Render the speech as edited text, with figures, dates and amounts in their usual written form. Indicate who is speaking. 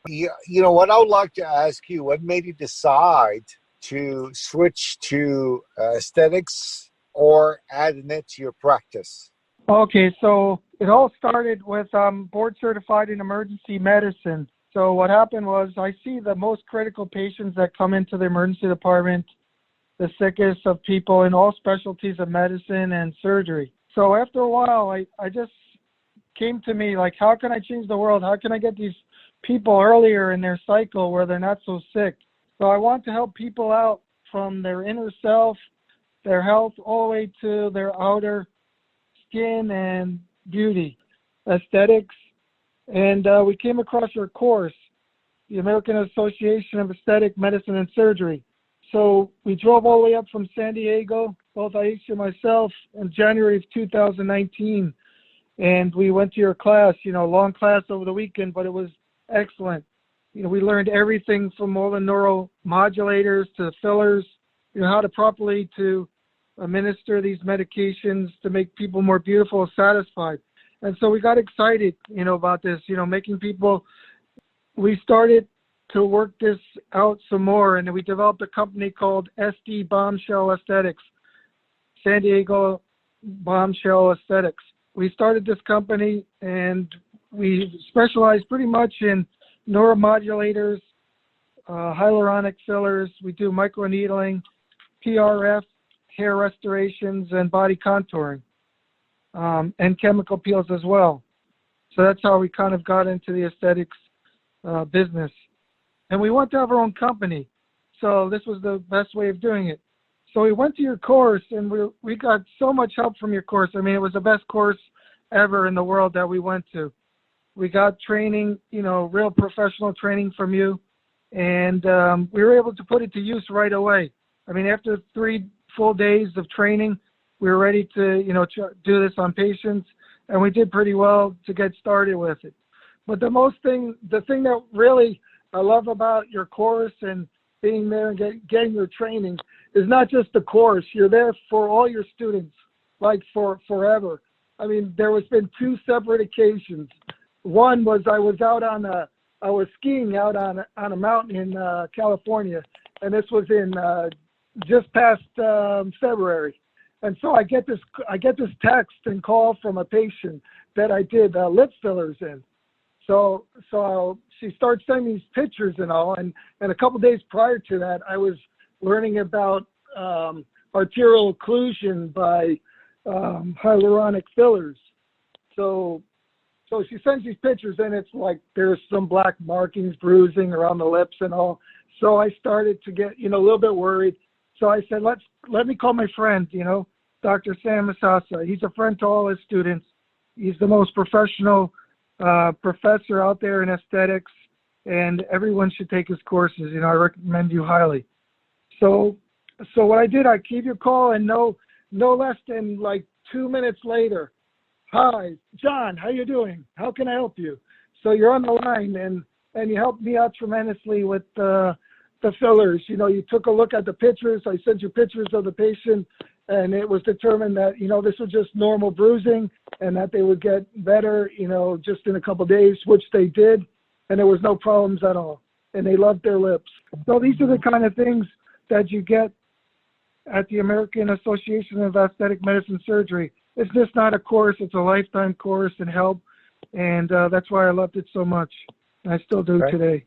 Speaker 1: You know, what I would like to ask you, what made you decide to switch to aesthetics or adding it to your practice?
Speaker 2: Okay, so it all started with board certified in emergency medicine. So what happened was I see the most critical patients that come into the emergency department, the sickest of people in all specialties of medicine and surgery. So after a while, I just came to me like, how can I change the world? How can I get these people earlier in their cycle where they're not so sick? So I want to help people out from their inner self, their health, all the way to their outer skin and beauty, aesthetics. And we came across your course, the American Association of Aesthetic Medicine and Surgery. So we drove all the way up from San Diego, both Aisha and myself, in January of 2019. And we went to your class, long class over the weekend, but it was excellent. We learned everything from all the neuromodulators to fillers, how to properly to administer these medications to make people more beautiful and satisfied. And so we got excited, about this, making people, we started to work this out some more, and we developed a company called SD Bombshell Aesthetics, San Diego Bombshell Aesthetics. We started this company, and we specialize pretty much in neuromodulators, hyaluronic fillers. We do microneedling, PRF, hair restorations, and body contouring, and chemical peels as well. So that's how we kind of got into the aesthetics business. And we want to have our own company. So this was the best way of doing it. So we went to your course, and we got so much help from your course. I mean, it was the best course ever in the world that we went to. We got training, real professional training from you, and we were able to put it to use right away. I mean, after 3 full days of training, we were ready to, do this on patients, and we did pretty well to get started with it. But the thing that really I love about your course and being there and getting your training is not just the course. You're there for all your students, like for forever. I mean, there has been 2 separate occasions. One was I was skiing out on a mountain in California, and this was in just past February. And so I get this text and call from a patient that I did lip fillers in. So she starts sending these pictures and all, and a couple days prior to that, I was learning about arterial occlusion by hyaluronic fillers. So she sends these pictures, and it's like there's some black markings, bruising around the lips and all. So I started to get, a little bit worried. So I said, let me call my friend, Dr. Sam Masasa. He's a friend to all his students. He's the most professional professor out there in aesthetics, and everyone should take his courses. I recommend you highly. So what I did, I gave you a call, and no less than like 2 minutes later, hi, John, how you doing? How can I help you? So you're on the line, and you helped me out tremendously with the fillers. You took a look at the pictures. I sent you pictures of the patient, and it was determined that, this was just normal bruising and that they would get better, just in a couple of days, which they did, and there was no problems at all, and they loved their lips. So these are the kind of things that you get at the American Association of Aesthetic Medicine Surgery. It's just not a course, it's a lifetime course and help, and that's why I loved it so much. I still do today.